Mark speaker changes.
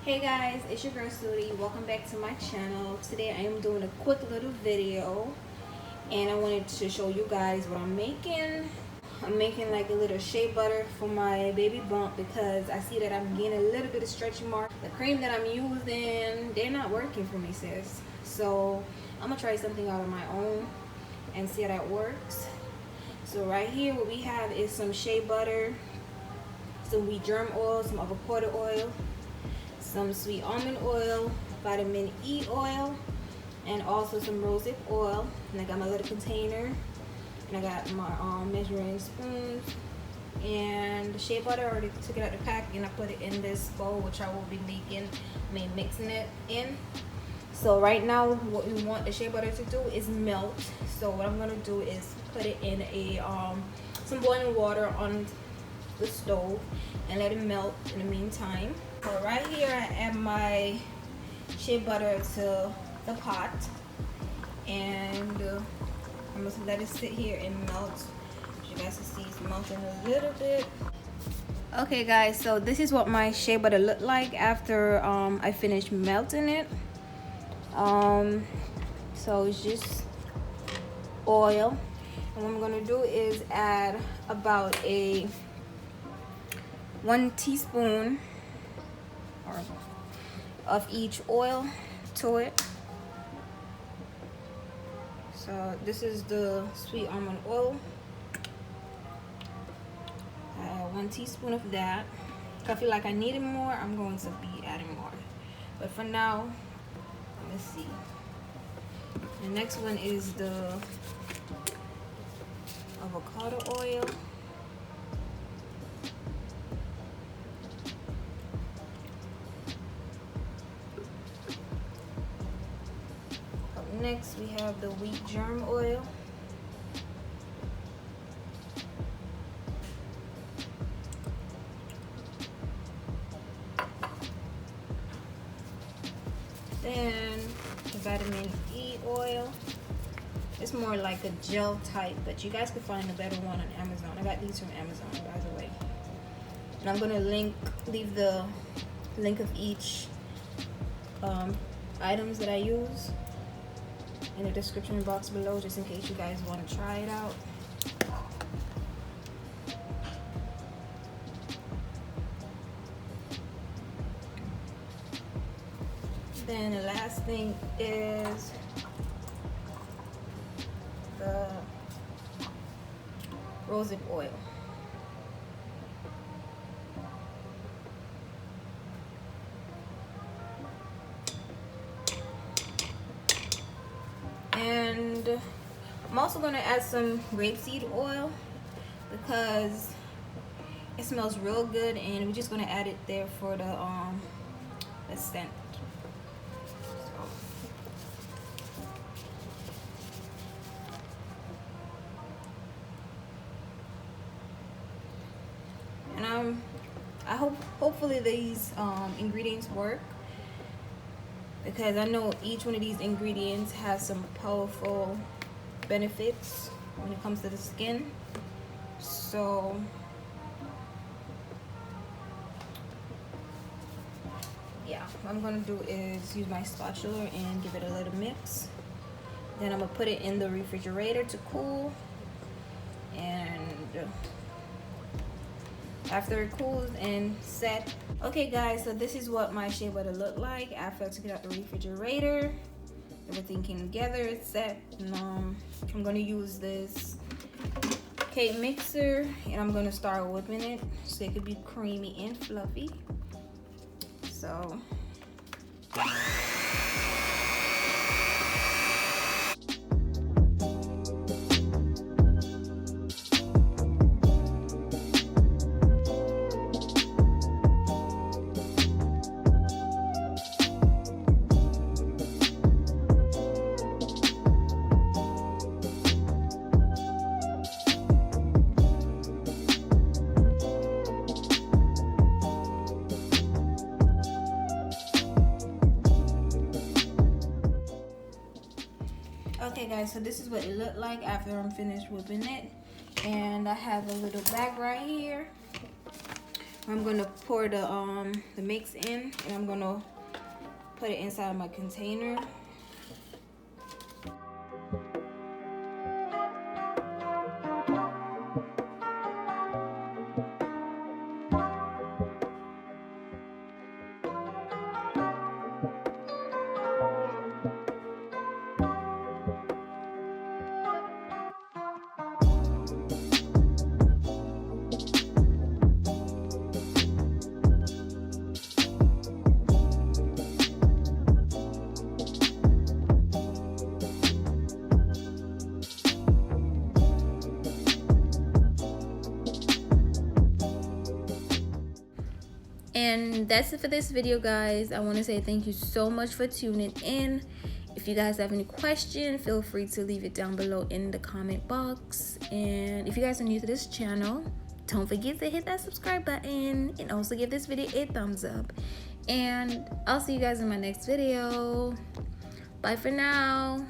Speaker 1: Hey guys, it's your girl Sudi. Welcome back to my channel. Today I am doing a quick little video and I wanted to show you guys what I'm making. I'm making like a little shea butter for my baby bump because I see that I'm getting a little bit of stretch mark. The cream that I'm using, they're not working for me, sis. So I'm gonna try something out on my own and see how that works. So right here what we have is some shea butter, some wheat germ oil, some avocado oil, some sweet almond oil, vitamin E oil, and also some rosehip oil. And I got my little container, and I got my measuring spoons, and the shea butter. I already took it out the pack and I put it in this bowl, which I will be mixing it in. So right now what we want the shea butter to do is melt. So what I'm gonna do is put it in a some boiling water on the stove and let it melt in the meantime. So right here I add my shea butter to the pot, and I'm gonna let it sit here and melt. As you guys can see, it's melting a little bit. Okay guys, so this is what my shea butter looked like after I finished melting it. So it's just oil, and what I'm gonna do is add about a 1 teaspoon of each oil to it. So this is the sweet almond oil. 1 teaspoon of that. If I feel like I needed more, I'm going to be adding more. But for now, let's see. The next one is the avocado oil. Next we have the wheat germ oil. Then the vitamin E oil. It's more like a gel type, but you guys can find a better one on Amazon. I got these from Amazon, by the way. And I'm gonna leave the link of each items that I use in the description box below, just in case you guys want to try it out. Then the last thing is the rosehip oil. And I'm also going to add some grapeseed oil because it smells real good, and we're just going to add it there for the scent. And hopefully these ingredients work, because I know each one of these ingredients has some powerful benefits when it comes to the skin. So yeah, what I'm gonna do is use my spatula and give it a little mix. Then I'm gonna put it in the refrigerator to cool, and after it cools and set. Okay guys, so this is what my shea butter looked like after I took it out the refrigerator. Everything came together, it's set, and I'm gonna use this cake mixer, and I'm gonna start whipping it so it could be creamy and fluffy. So okay guys, so this is what it looked like after I'm finished whipping it, and I have a little bag right here I'm gonna pour the mix in, and I'm gonna put it inside my container. And that's it for this video, guys. I want to say thank you so much for tuning in. If you guys have any questions, feel free to leave it down below in the comment box. And if you guys are new to this channel, don't forget to hit that subscribe button and also give this video a thumbs up. And I'll see you guys in my next video. Bye for now.